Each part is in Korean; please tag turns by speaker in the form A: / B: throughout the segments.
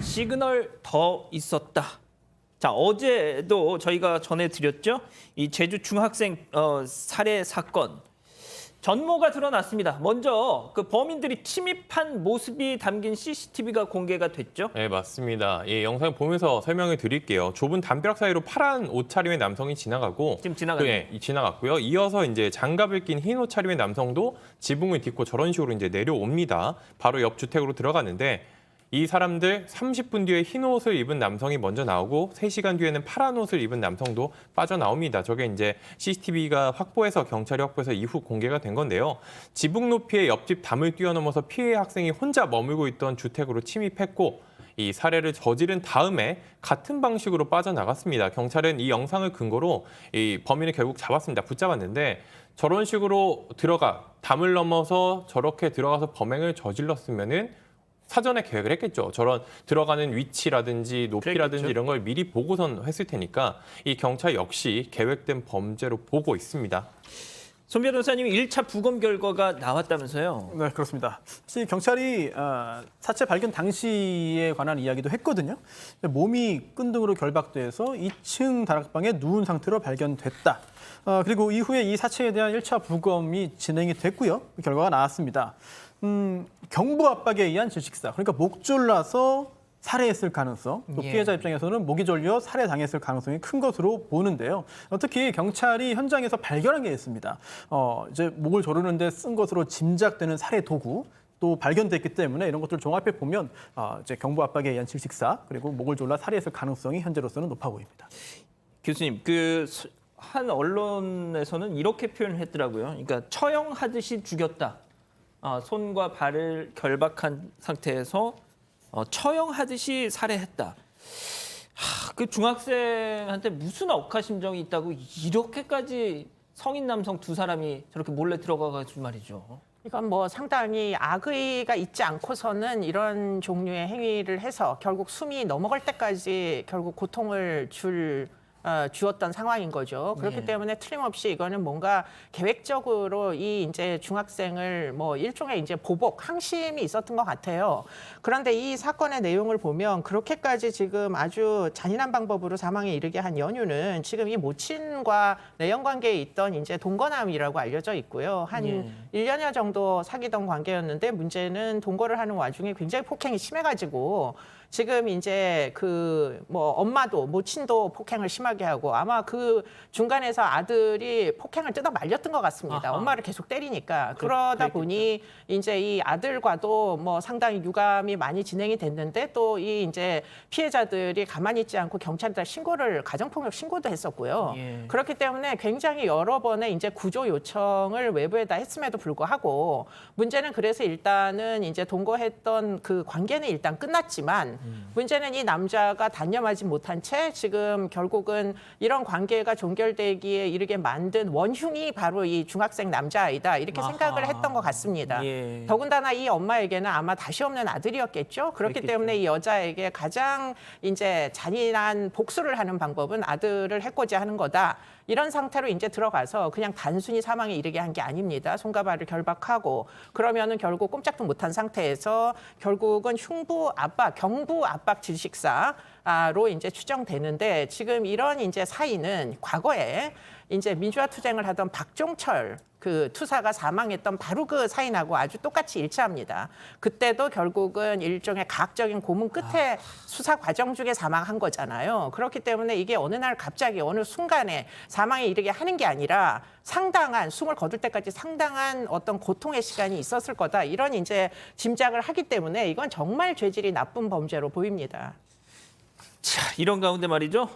A: 시그널 더 있었다. 자, 어제도 저희가 전해드렸죠. 이 제주 중학생 살해 사건. 전모가 드러났습니다. 먼저 그 범인들이 침입한 모습이 담긴 CCTV가 공개가 됐죠.
B: 네, 맞습니다. 이 영상을 보면서 설명을 드릴게요. 좁은 담벼락 사이로 파란 옷차림의 남성이 지나가고
A: 지금 지나갔네요.
B: 지나갔고요. 이어서 이제 장갑을 낀 흰 옷차림의 남성도 지붕을 딛고 저런 식으로 이제 내려옵니다. 바로 옆 주택으로 들어가는데 이 사람들 30분 뒤에 흰 옷을 입은 남성이 먼저 나오고 3시간 뒤에는 파란 옷을 입은 남성도 빠져나옵니다. 저게 이제 CCTV가 경찰이 확보해서 이후 공개가 된 건데요. 지붕 높이의 옆집 담을 뛰어넘어서 피해 학생이 혼자 머물고 있던 주택으로 침입했고 이 살해를 저지른 다음에 같은 방식으로 빠져나갔습니다. 경찰은 이 영상을 근거로 이 범인을 결국 잡았습니다. 붙잡았는데 저런 식으로 담을 넘어서 저렇게 들어가서 범행을 저질렀으면은 사전에 계획을 했겠죠. 저런 들어가는 위치라든지 높이라든지
A: 그랬겠죠.
B: 이런 걸 미리 보고선 했을 테니까 이 경찰 역시 계획된 범죄로 보고 있습니다.
A: 손 변호사님이 1차 부검 결과가 나왔다면서요.
C: 네, 그렇습니다. 사실 경찰이 사체 발견 당시에 관한 이야기도 했거든요. 몸이 끈등으로 결박돼서 2층 다락방에 누운 상태로 발견됐다. 그리고 이후에 이 사체에 대한 1차 부검이 진행이 됐고요. 결과가 나왔습니다. 경부 압박에 의한 질식사, 그러니까 목 졸라서 살해했을 가능성, 또 피해자 입장에서는 목이 졸려 살해당했을 가능성이 큰 것으로 보는데요. 특히 경찰이 현장에서 발견한 게 있습니다. 이제 목을 조르는데 쓴 것으로 짐작되는 살해 도구, 또 발견됐기 때문에 이런 것들을 종합해 보면 이제 경부 압박에 의한 질식사, 그리고 목을 졸라 살해했을 가능성이 현재로서는 높아 보입니다.
A: 교수님, 한 언론에서는 이렇게 표현을 했더라고요. 그러니까 처형하듯이 죽였다. 손과 발을 결박한 상태에서 처형하듯이 살해했다. 그 중학생한테 무슨 억하심정이 있다고 이렇게까지 성인 남성 두 사람이 저렇게 몰래 들어가가지고 말이죠.
D: 이건 뭐 상당히 악의가 있지 않고서는 이런 종류의 행위를 해서 결국 숨이 넘어갈 때까지 결국 고통을 주었던 상황인 거죠. 그렇기 때문에 틀림없이 이거는 뭔가 계획적으로 이 이제 중학생을 뭐 일종의 이제 보복, 항심이 있었던 것 같아요. 그런데 이 사건의 내용을 보면 그렇게까지 지금 아주 잔인한 방법으로 사망에 이르게 한 연유는 지금 이 모친과 내연 관계에 있던 이제 동거남이라고 알려져 있고요. 한 1년여 정도 사귀던 관계였는데 문제는 동거를 하는 와중에 굉장히 폭행이 심해가지고 지금 이제 엄마도 모친도 폭행을 심하게 하고 아마 그 중간에서 아들이 폭행을 뜯어 말렸던 것 같습니다.
A: 아하.
D: 엄마를 계속 때리니까. 그러다 보니 이제 이 아들과도 뭐 상당히 유감이 많이 진행이 됐는데 또 이 이제 피해자들이 가만히 있지 않고 경찰에다 가정폭력 신고도 했었고요. 그렇기 때문에 굉장히 여러 번의 이제 구조 요청을 외부에다 했음에도 불구하고 문제는 그래서 일단은 이제 동거했던 그 관계는 일단 끝났지만 문제는 이 남자가 단념하지 못한 채 지금 결국은 이런 관계가 종결되기에 이르게 만든 원흉이 바로 이 중학생 남자아이다 이렇게 생각을 했던 것 같습니다. 더군다나 이 엄마에게는 아마 다시 없는 아들이었겠죠. 그렇기 때문에 이 여자에게 가장 이제 잔인한 복수를 하는 방법은 아들을 해코지 하는 거다. 이런 상태로 이제 들어가서 그냥 단순히 사망에 이르게 한 게 아닙니다. 손과 발을 결박하고 그러면은 결국 꼼짝도 못한 상태에서 결국은 경부 압박 질식사로 이제 추정되는데 지금 이런 이제 사인은 과거에 이제 민주화 투쟁을 하던 박종철 그 투사가 사망했던 바로 그 사인하고 아주 똑같이 일치합니다. 그때도 결국은 일종의 과학적인 고문 끝에 수사 과정 중에 사망한 거잖아요. 그렇기 때문에 이게 어느 날 갑자기 어느 순간에 사망에 이르게 하는 게 아니라 상당한 숨을 거둘 때까지 상당한 어떤 고통의 시간이 있었을 거다. 이런 이제 짐작을 하기 때문에 이건 정말 죄질이 나쁜 범죄로 보입니다.
A: 자, 이런 가운데 말이죠.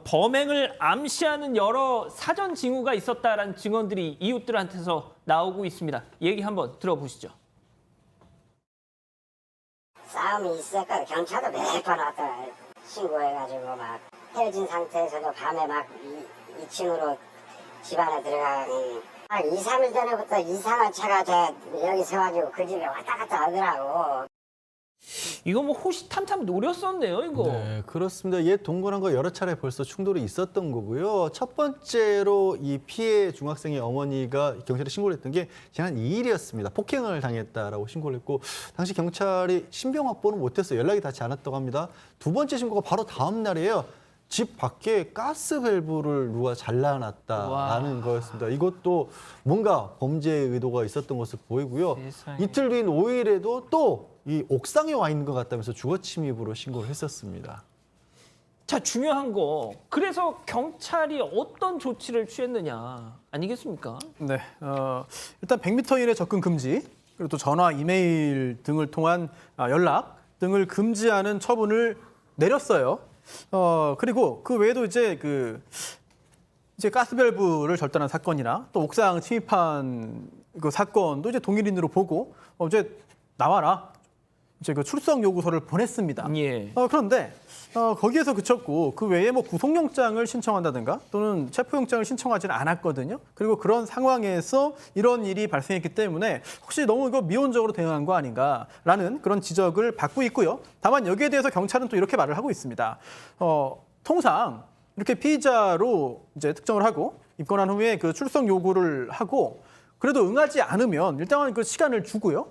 A: 범행을 암시하는 여러 사전 징후가 있었다라는 증언들이 이웃들한테서 나오고 있습니다. 얘기 한번 들어보시죠.
E: 싸움이 있었거든. 경찰도 몇 번 왔다 신고해가지고 막 헤어진 상태에서도 밤에 막 2층으로 집 안에 들어가니 2, 3일 전에부터 이상한 차가 여기 서가지고 그 집에 왔다 갔다 하더라고.
A: 이거 뭐 호시탐탐 노렸었네요, 이거.
F: 네, 그렇습니다. 옛 동거남과 여러 차례 벌써 충돌이 있었던 거고요. 첫 번째로 이 피해 중학생의 어머니가 경찰에 신고를 했던 게 지난 2일이었습니다. 폭행을 당했다라고 신고를 했고 당시 경찰이 신병 확보는 못했어요. 연락이 닿지 않았다고 합니다. 두 번째 신고가 바로 다음 날이에요. 집 밖에 가스 밸브를 누가 잘라놨다라는 거였습니다. 이것도 뭔가 범죄 의도가 있었던 것으로 보이고요.
A: 세상에.
F: 이틀 뒤인 5일에도 또 이 옥상에 와 있는 것 같다면서 주거 침입으로 신고를 했었습니다.
A: 자, 중요한 거. 그래서 경찰이 어떤 조치를 취했느냐 아니겠습니까?
C: 네, 일단 100m 이내 접근 금지, 그리고 또 전화, 이메일 등을 통한 연락 등을 금지하는 처분을 내렸어요. 그리고 그 외에도 이제 이제 가스밸브를 절단한 사건이나 또 옥상 침입한 그 사건도 이제 동일인으로 보고 이제 나와라. 이제 그 출석 요구서를 보냈습니다.
A: 예.
C: 그런데 거기에서 그쳤고 그 외에 뭐 구속영장을 신청한다든가 또는 체포영장을 신청하지는 않았거든요. 그리고 그런 상황에서 이런 일이 발생했기 때문에 혹시 너무 이거 미온적으로 대응한 거 아닌가라는 그런 지적을 받고 있고요. 다만 여기에 대해서 경찰은 또 이렇게 말을 하고 있습니다. 통상 이렇게 피의자로 이제 특정을 하고 입건한 후에 그 출석 요구를 하고 그래도 응하지 않으면 일단은 그 시간을 주고요.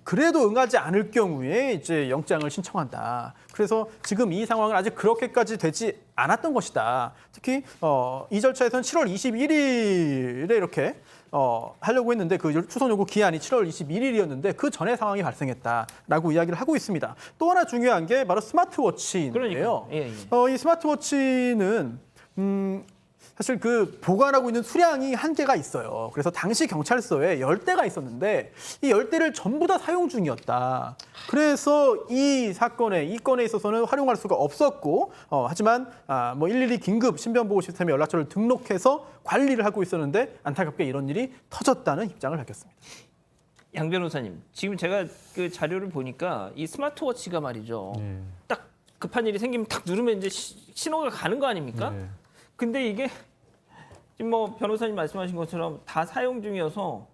C: 그래도 응하지 않을 경우에 이제 영장을 신청한다. 그래서 지금 이 상황은 아직 그렇게까지 되지 않았던 것이다. 특히 이 절차에서는 7월 21일에 이렇게 하려고 했는데 그 추석 요구 기한이 7월 21일이었는데 그 전에 상황이 발생했다라고 이야기를 하고 있습니다. 또 하나 중요한 게 바로 스마트워치인데요.
A: 그러니까요. 예.
C: 이 스마트워치는 사실 그 보관하고 있는 수량이 한계가 있어요. 그래서 당시 경찰서에 10대가 있었는데 이 10대를 전부 다 사용 중이었다. 그래서 이 건에 있어서는 활용할 수가 없었고 하지만 뭐 112 긴급 신변보호 시스템에 연락처를 등록해서 관리를 하고 있었는데 안타깝게 이런 일이 터졌다는 입장을 밝혔습니다.
A: 양 변호사님, 지금 제가 그 자료를 보니까 이 스마트워치가 말이죠. 딱 급한 일이 생기면 딱 누르면 이제 신호가 가는 거 아닙니까?
F: 네.
A: 근데 이게 지금 뭐 변호사님 말씀하신 것처럼 다 사용 중이어서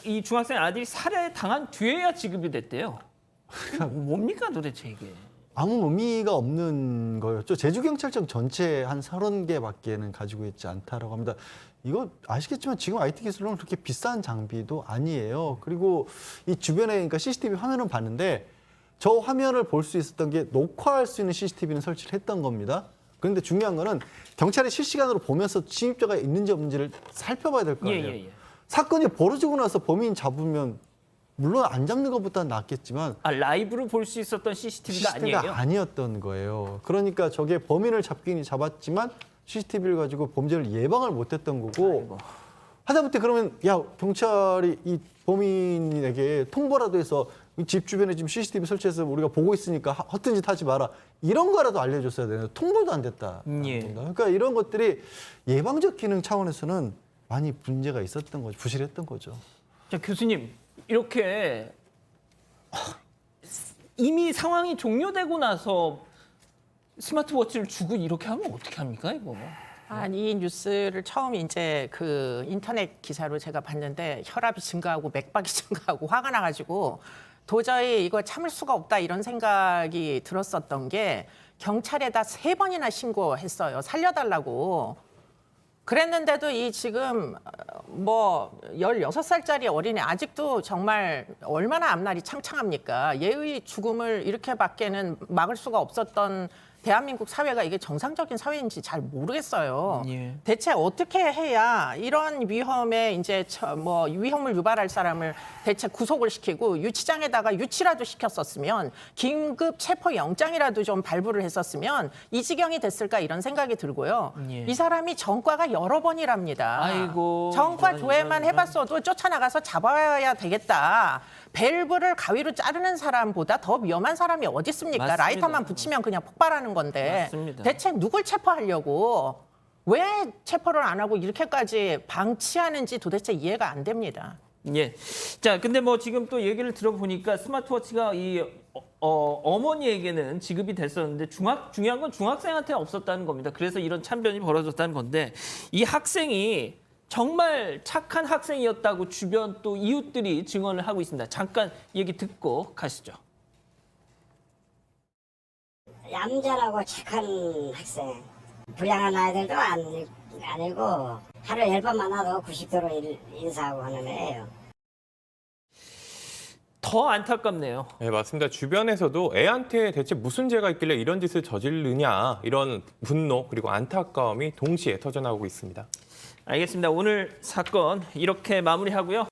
A: 이 중학생 아들이 살해 당한 뒤에야 지급이 됐대요. 뭡니까 도대체 이게?
F: 아무 의미가 없는 거였죠. 제주경찰청 전체 한 30개밖에는 가지고 있지 않다라고 합니다. 이거 아시겠지만 지금 IT 기술로는 그렇게 비싼 장비도 아니에요. 그리고 이 주변에 그러니까 CCTV 화면을 봤는데 저 화면을 볼 수 있었던 게 녹화할 수 있는 CCTV는 설치를 했던 겁니다. 그런데 중요한 거는 경찰이 실시간으로 보면서 침입자가 있는지 없는지를 살펴봐야 될 거 아니에요.
A: 예.
F: 사건이 벌어지고 나서 범인 잡으면 물론 안 잡는 것보다는 낫겠지만
A: 라이브로 볼 수 있었던 CCTV가 아니에요?
F: 아니었던 거예요. 그러니까 저게 범인을 잡긴 잡았지만 CCTV를 가지고 범죄를 예방을 못했던 거고 하다못해 그러면 야 경찰이 이 범인에게 통보라도 해서 집 주변에 지금 CCTV 설치해서 우리가 보고 있으니까 허튼 짓 하지 마라. 이런 거라도 알려줬어야 되는데 통보도 안 됐다.
A: 예.
F: 그러니까 이런 것들이 예방적 기능 차원에서는 많이 문제가 있었던 거죠. 부실했던 거죠.
A: 자, 교수님, 이렇게 이미 상황이 종료되고 나서 스마트워치를 주고 이렇게 하면 어떻게 합니까, 이거?
D: 아니, 이 뉴스를 처음 이제 그 인터넷 기사로 제가 봤는데 혈압이 증가하고 맥박이 증가하고 화가 나가지고 도저히 이거 참을 수가 없다 이런 생각이 들었었던 게 경찰에다 3번이나 신고했어요. 살려달라고. 그랬는데도 이 지금 뭐 16살짜리 어린애 아직도 정말 얼마나 앞날이 창창합니까? 얘의 죽음을 이렇게밖에는 막을 수가 없었던 대한민국 사회가 이게 정상적인 사회인지 잘 모르겠어요.
A: 예.
D: 대체 어떻게 해야 이런 위험에 이제 뭐 위험을 유발할 사람을 대체 구속을 시키고 유치장에다가 유치라도 시켰었으면 긴급 체포 영장이라도 좀 발부를 했었으면 이 지경이 됐을까 이런 생각이 들고요.
A: 예.
D: 이 사람이 전과가 여러 번이랍니다.
A: 아이고,
D: 전과
A: 이런,
D: 조회만
A: 이런.
D: 해봤어도 쫓아나가서 잡아야 되겠다. 밸브를 가위로 자르는 사람보다 더 위험한 사람이 어디 있습니까?
A: 맞습니다.
D: 라이터만 붙이면 그냥 폭발하는 건데
A: 맞습니다.
D: 대체 누굴 체포하려고 왜 체포를 안 하고 이렇게까지 방치하는지 도대체 이해가 안 됩니다.
A: 예. 자, 근데 뭐 지금 또 얘기를 들어보니까 스마트워치가 이 어머니에게는 지급이 됐었는데 중요한 건 중학생한테 없었다는 겁니다. 그래서 이런 참변이 벌어졌다는 건데 이 학생이 정말 착한 학생이었다고 주변 또 이웃들이 증언을 하고 있습니다. 잠깐 얘기 듣고 가시죠.
E: 얌전하고 착한 학생. 불량한 아이들도 아니고 하루에 10번 만나도 90도로 인사하고 하는 애예요.
A: 더 안타깝네요.
B: 네, 맞습니다. 주변에서도 애한테 대체 무슨 죄가 있길래 이런 짓을 저지르냐 이런 분노 그리고 안타까움이 동시에 터져나오고 있습니다.
A: 알겠습니다. 오늘 사건 이렇게 마무리하고요.